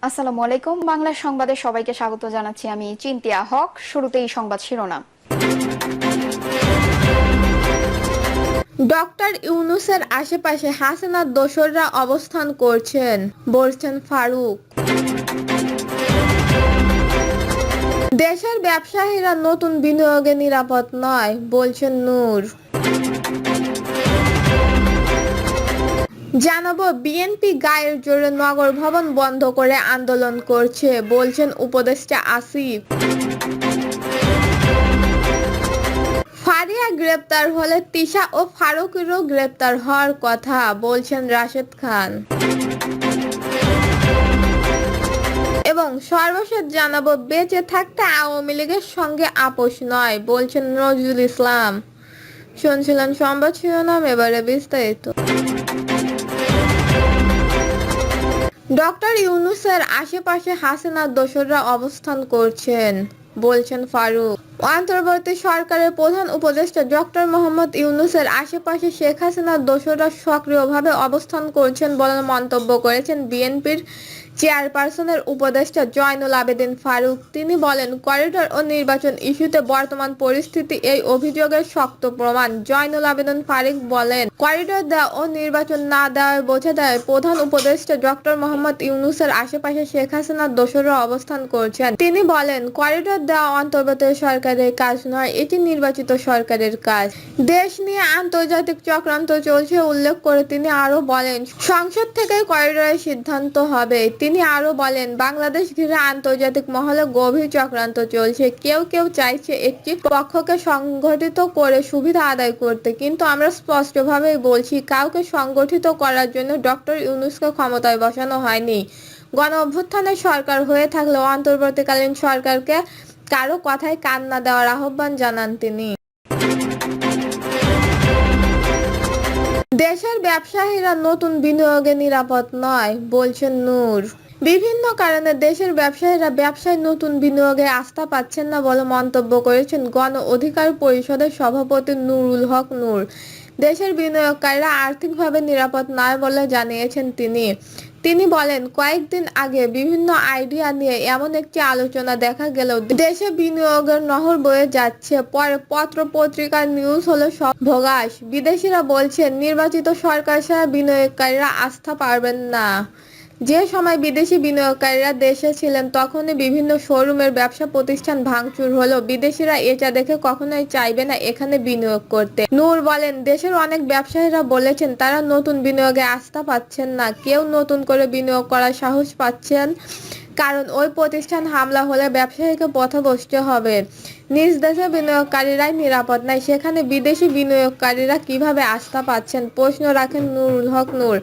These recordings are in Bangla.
আসসালামু আলাইকুম। বাংলা সংবাদে সবাইকে স্বাগত জানাচ্ছি। আমি চিন্তিয়া হক। শুরুতেই সংবাদ শিরোনাম। ডক্টর ইউনূসের আশেপাশে হাসিনার দোসররা অবস্থান করছেন, বলছেন ফারুক। দেশের ব্যবসায়ীরা নতুন বিনিয়োগে নিরাপদ নয়, বলছেন নূর। জানাবো বিএনপি গায়ের জোরে নগর ভবন বন্ধ করে আন্দোলন করছে, বলছেন উপদেষ্টা আসিফ। ফারিয়া গ্রেপ্তার হলে তিশা ও ফারুকেরও গ্রেপ্তার হওয়ার কথা, বলছেন রাশেদ খান। এবং সর্বশেষ জানাবো বেঁচে থাকতে আওয়ামী লীগের সঙ্গে আপোষ নয়, বলছেন নজরুল ইসলাম। শুনছিলেন সংবাদ শিরোনাম, এবারে বিস্তারিত। ডক্টর ইউনূসের আশেপাশে হাসিনার দোসররা অবস্থান করছেন, বলছেন ফারুক। অন্তর্বর্তী সরকারের প্রধান উপদেষ্টা ডক্টর মোহাম্মদ ইউনূসের আশেপাশে শেখ হাসিনার দোসররা সক্রিয়ভাবে অবস্থান করছেন বলে মন্তব্য করেছেন বিএনপির চেয়ারপারসনের উপদেষ্টা জয়নুল আবেদিন ফারুক। তিনি বলেন, করিডোর ও নির্বাচন ইস্যুতে বর্তমান পরিস্থিতি এই অভিযোগের শক্ত প্রমাণ। জয়নুল আবেদিন ফারুক বলেন, করিডোর দেওয়া ও নির্বাচন না দেওয়ায় বোঝা যায় প্রধান উপদেষ্টা ডক্টর মোহাম্মদ ইউনূসের আশেপাশে শেখ হাসিনার দোসররা অবস্থান করছেন। তিনি বলেন, করিডোর দেওয়া অন্তর্বর্তী সরকারের কাজ নয়, এটি নির্বাচিত সরকারের কাজ। দেশ নিয়ে আন্তর্জাতিক চক্রান্ত চলছে উল্লেখ করে তিনি আরো বলেন, সংসদ থেকে করিডোরের সিদ্ধান্ত হবে। তিনি আরো বলেন, বাংলাদেশ ঘিরে আন্তর্জাতিক মহলে গভীর চক্রান্ত চলছে। কেউ কেউ চাইছে একটি পক্ষকে সংগঠিত করে সুবিধা আদায় করতে, কিন্তু আমরা স্পষ্টভাবেই বলছি, কাউকে সংগঠিত করার জন্য ডক্টর ইউনূসকে ক্ষমতায় বসানো হয়নি। গণ অভ্যুত্থানের সরকার হয়ে থাকলেও অন্তর্বর্তীকালীন সরকারকে কারো কথায় কান না দেওয়ার আহ্বান জানান তিনি। দেশের ব্যবসায়ীরা নতুন বিনিয়োগে নিরাপদ নয়, বলছেন নূর। বিভিন্ন কারণে দেশের ব্যবসায়ীরা ব্যবসায় নতুন বিনিয়োগে আস্থা পাচ্ছেন না বলে মন্তব্য করেছেন গণ অধিকার পরিষদের সভাপতি নুরুল হক নূর। দেশের বিনিয়োগকারীরা আর্থিকভাবে নিরাপদ নয় বলে জানিয়েছেন তিনি। তিনি বলেন, কয়েকদিন আগে বিভিন্ন আইডিয়া নিয়ে এমন একটি আলোচনা দেখা গেলেও দেশে বিনিয়োগের নহর বয়ে যাচ্ছে। পরে পত্র পত্রিকার নিউজ হলো সব ভোগাস। বিদেশিরা বলছেন, নির্বাচিত সরকার ছাড়া বিনিয়োগকারীরা আস্থা পাবেন না। যে সময় বিদেশি বিনিয়োগকারীরা দেশে ছিলেন তখনই বিভিন্ন শোরুমের ব্যবসা প্রতিষ্ঠান ভাঙচুর হলো। বিদেশিরা এটা দেখে কখনোই চাইবে না এখানে বিনিয়োগ করতে। নূর বলেন, দেশের অনেক ব্যবসায়ীরা বলেছেন তারা নতুন বিনিয়োগে আস্থা পাচ্ছেন না। কেউ নতুন করে বিনিয়োগ করার সাহস পাচ্ছেন, কারণ ওই প্রতিষ্ঠান হামলা হলে ব্যবসায়ীকে পথে বসতে হবে। নিজ দেশে বিনিয়োগকারীরাই নিরাপদ নাই, সেখানে বিদেশি বিনিয়োগকারীরা কিভাবে আস্থা পাচ্ছেন, প্রশ্ন রাখেন নুরুল হক নূর।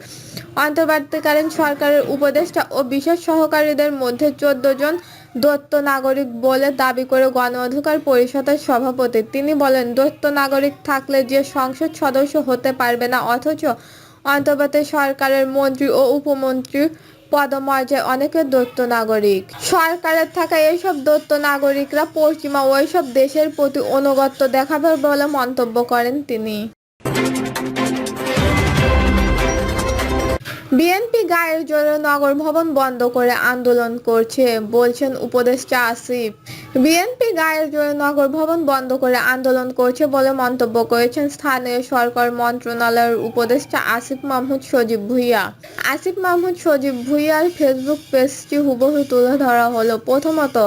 অন্তর্বর্তীকালীন সরকারের উপদেষ্টা ও বিশেষ সহকারীদের মধ্যে 14 জন দ্বৈত নাগরিক বলে দাবি করে গণ অধিকার পরিষদের সভাপতি। তিনি বলেন, দ্বৈত নাগরিক থাকলে যে সংসদ সদস্য হতে পারবে না, অথচ অন্তর্বর্তী সরকারের মন্ত্রী ও উপমন্ত্রী পদমর্যাদায় অনেকে দ্বৈত নাগরিক। সরকারের থাকা এইসব দ্বৈত নাগরিকরা পশ্চিমা ওইসব দেশের প্রতি আনুগত্য দেখাবে বলে মন্তব্য করেন তিনি। বিএনপি গায়ের জোরে নগর ভবন বন্ধ করে আন্দোলন করছে, বলছেন উপদেষ্টা আসিফ। বিএনপি গায়ের জোরে নগর ভবন বন্ধ করে আন্দোলন করছে বলে মন্তব্য করেছেন স্থানীয় সরকার মন্ত্রণালয়ের উপদেষ্টা আসিফ মাহমুদ সজীব ভুঁইয়া। আসিফ মাহমুদ সজীব ভুঁইয়ার ফেসবুক পেজটি হুবহু তুলে ধরা হলো। প্রথমত,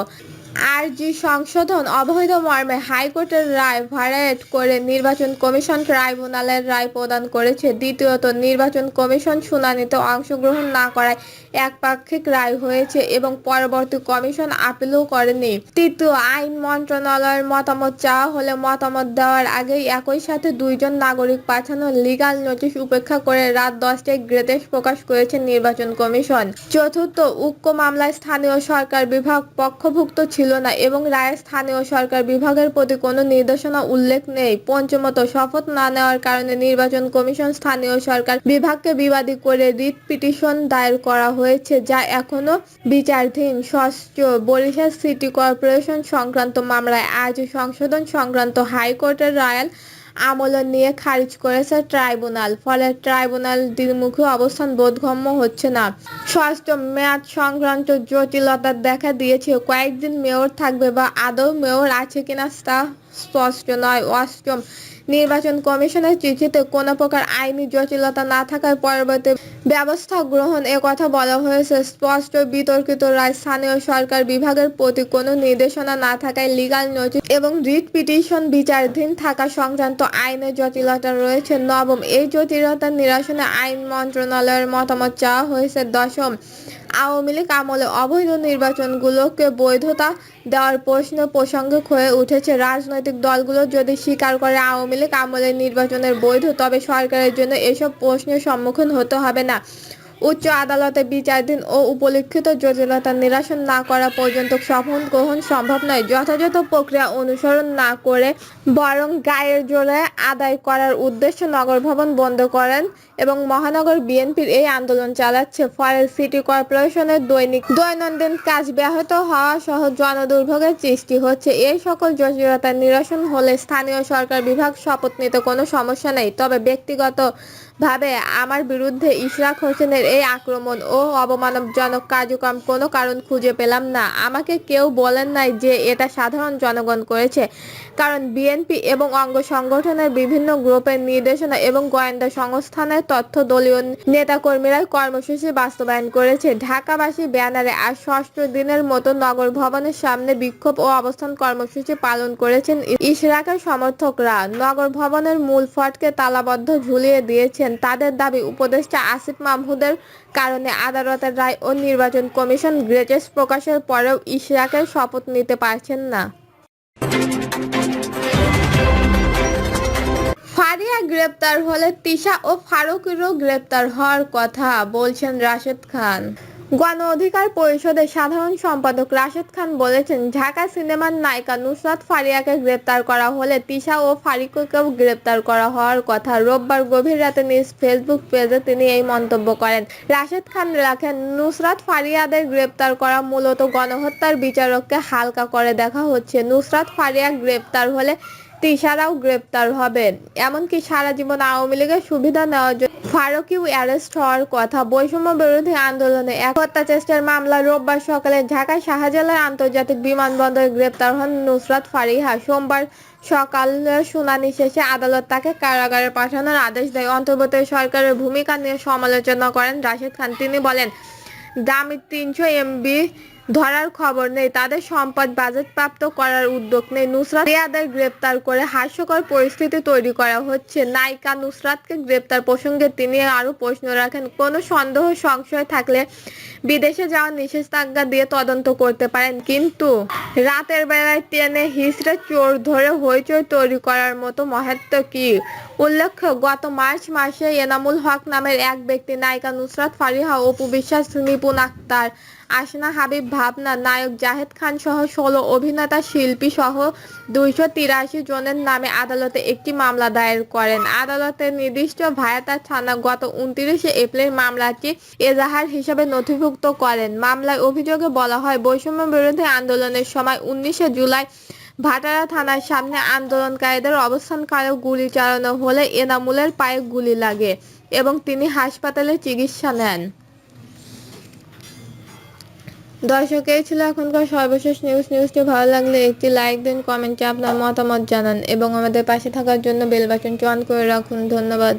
আরজি সংশোধন অবৈধ মর্মে হাইকোর্টের রায় ভায়োলেট করে নির্বাচন কমিশন ট্রাইব্যুনালের রায় প্রদান করেছে। দ্বিতীয়ত, নির্বাচন কমিশন শুনানিতে অংশগ্রহণ না করায় একপাক্ষিক রায় হয়েছে এবং পরবর্তী কমিশন আপিলও করেনি। তৃতীয়, আইন মন্ত্রণালয়ের মতামত চাওয়া হলে মতামত দেওয়ার আগেই একই সাথে 2 জন নাগরিক পাঠানো লিগ্যাল নোটিশ উপেক্ষা করে রাত 10টায় গ্রেটেস প্রকাশ করেছে নির্বাচন কমিশন। চতুর্থ, উক্ত মামলায় স্থানীয় সরকার বিভাগ পক্ষভুক্ত ছিল না এবং রায়ে স্থানীয় সরকার বিভাগের প্রতি কোনো নির্দেশনা উল্লেখ নেই। পঞ্চমত, শপথ না নেওয়ার কারণে নির্বাচন কমিশন স্থানীয় সরকার বিভাগকে বিবাদী করে রিট পিটিশন দায়ের করা হয়েছে, যা এখনো বিচারাধীন। ষষ্ঠ, বরিশাল সিটি কর্পোরেশন সংক্রান্ত মামলায় আরজি সংশোধন সংক্রান্ত হাইকোর্টের রায় আমলে নিয়ে খারিজ করেছে ট্রাইব্যুনাল। ফলে ট্রাইব্যুনাল দ্বিমুখী অবস্থান বোধগম্য হচ্ছে না। ষষ্ঠ মেয়াদ সংক্রান্ত জটিলতা দেখা দিয়েছে। কয়েকদিন মেয়র থাকবে বা আদৌ মেয়র আছে কিনা তা স্পষ্ট নয়। অষ্টম, নির্বাচন কমিশনের চিঠিতে কোনো প্রকার আইনি জটিলতা না থাকায় পরবর্তী ব্যবস্থা গ্রহণ কথা বলা হয়েছে। স্পষ্ট বিতর্কিত রায়, স্থানীয় সরকার বিভাগের প্রতি কোনো নির্দেশনা না থাকায় লিগ্যাল নোটিশ এবং রিট পিটিশন বিচারাধীন থাকা সংক্রান্ত আইনের জটিলতা রয়েছে। নবম, এই জটিলতা নিরসনে আইন মন্ত্রণালয়ের মতামত চাওয়া হয়েছে। দশম, আওয়ামী লীগ আমলে অবৈধ নির্বাচনগুলোকে বৈধতা দেওয়ার প্রশ্ন প্রাসঙ্গিক হয়ে উঠেছে। রাজনৈতিক দলগুলো যদি স্বীকার করে আওয়ামী লীগ আমলের নির্বাচনের বৈধ, তবে সরকারের জন্য এসব প্রশ্নের সম্মুখীন হতে হবে না। উচ্চ আদালতে বিচারাধীন ও উপলিখিত জটিলতা নিরসন না করা পর্যন্ত শপথ গ্রহণ সম্ভব নয়। যথাযথ প্রক্রিয়া অনুসরণ না করে বরং গায়ের জোরে আদায় করার উদ্দেশ্যে নগর ভবন বন্ধ করেন এবং মহানগর বিএনপির এই আন্দোলন চালাচ্ছে। ফলে সিটি কর্পোরেশনের দৈনন্দিন কাজ ব্যাহত হওয়া সহ জনদুর্ভোগের সৃষ্টি হচ্ছে। এই সকল জটিলতা নিরসন হলে স্থানীয় সরকার বিভাগ শপথ নিতে কোনো সমস্যা নেই। তবে ব্যক্তিগতভাবে আমার বিরুদ্ধে ইশরাক হোসেনের এই আক্রমণ ও অবমাননাজনক কার্যক্রম কোনো কারণ খুঁজে পেলাম না। আমাকে কেউ বলেন নাই যে এটা সাধারণ জনগণ করেছে, কারণ বিএনপি এবং অঙ্গ সংগঠনের বিভিন্ন গ্রুপের নির্দেশনা এবং গোয়েন্দা সংস্থানের তথ্য দলীয় নেতাকর্মীরাই কর্মসূচি বাস্তবায়ন করেছে। ঢাকাবাসী ব্যানারে আজ ষষ্ঠ দিনের মতো নগর ভবনের সামনে বিক্ষোভ ও অবস্থান কর্মসূচি পালন করেছেন ইশরাকের সমর্থকরা। নগর ভবনের মূল ফটকে তালাবদ্ধ ঝুলিয়ে দিয়েছেন। তাদের দাবি, উপদেষ্টা আসিফ মাহমুদের কারণে আদালতের রায় ও নির্বাচন কমিশন গেজেট প্রকাশের পরেও ইশরাকের শপথ নিতে পারছেন না। ফারিয়া গ্রেপ্তার হলে তিশা ও ফারুকেরও গ্রেপ্তার হওয়ার কথা বলছেন রাশেদ খান। গণ অধিকার পরিষদের সাধারণ সম্পাদক রাশেদ খান বলেছেন, ঢাকা সিনেমার নায়িকা নুসরাত ফারিয়াকে গ্রেপ্তার করা হলে তিশা ও ফারুককেও গ্রেপ্তার করা হওয়ার কথা। রোববার গভীর রাতে নিজ ফেসবুক পেজে তিনি এই মন্তব্য করেন। রাশেদ খান লেখেন, নুসরাত ফারিয়াদের গ্রেপ্তার করা মূলত গণহত্যার বিচারককে হালকা করে দেখা হচ্ছে। নুসরাত ফারিয়া গ্রেপ্তার হলে তিশারাও গ্রেপ্তার হবে। এমনকি সারা জীবন আওয়ামী লীগের সুবিধা নেওয়ার জন্য ফারুকীও অ্যারেস্ট হওয়ার কথা। বৈষম্য বিরোধী আন্দোলনে এক হত্যা চেষ্টার মামলা রোববার সকালে ঢাকার শাহজালাল আন্তর্জাতিক বিমানবন্দরে গ্রেপ্তার হন নুসরাত ফারিয়া। সোমবার সকালে শুনানি শেষে আদালত তাকে কারাগারে পাঠানোর আদেশ দেয়। অন্তর্বর্তী সরকারের ভূমিকা নিয়ে সমালোচনা করেন রাশেদ খান। তিনি বলেন, দামি 300 MB ধরার খবর নেই, তাদের সম্পদ বাজেটপ্রাপ্ত করার উদ্যোগ নেই। নুসরাত ফারিয়াদের গ্রেপ্তার করে হাস্যকর পরিস্থিতি তৈরি করা হচ্ছে। নায়িকা নুসরাতকে গ্রেপ্তার প্রসঙ্গে তিনি আরও প্রশ্ন রাখেন, কোনো সন্দেহ সংশয় থাকলে বিদেশে যাওয়ার নিষেধাজ্ঞা দিয়ে তদন্ত করতে পারেন, কিন্তু রাতের বেলায় টেনে হিঁচড়ে চোর ধরে হইচই তৈরি করার মতো মহত্ব কি? উল্লেখ্য, গত মার্চ মাসে এনামুল হক নামের এক ব্যক্তি নায়িকা নুসরাত ফারিয়া, অপু বিশ্বাস, নিপুণ আক্তার, আসনা হাবিব, ভাবনা, নায়ক জাহেদ খান সহ 16 অভিনেতা, শিল্পী সহ 283 জনের নামে আদালতে একটি মামলা দায়ের করেন। আদালতের নির্দিষ্ট ভায়াতা থানা গত 29 এপ্রিল মামলাটি এজাহার হিসেবে নথিভুক্ত করেন। মামলায় অভিযোগে বলা হয়, বৈষম্য বিরোধী আন্দোলনের সময় 19 জুলাই ভাটারা থানার সামনে আন্দোলনকারীদের অবস্থানকালে গুলি চালানো হলে এনামুলের পায়ে গুলি লাগে এবং তিনি হাসপাতালে চিকিৎসা নেন। দর্শক, এই ছিল এখনকার সর্বশেষ নিউজটি ভালো লাগলে একটি লাইক দিন, কমেন্টে আপনার মতামত জানান এবং আমাদের পাশে থাকার জন্য বেল বাটনটি অন করে রাখুন। ধন্যবাদ।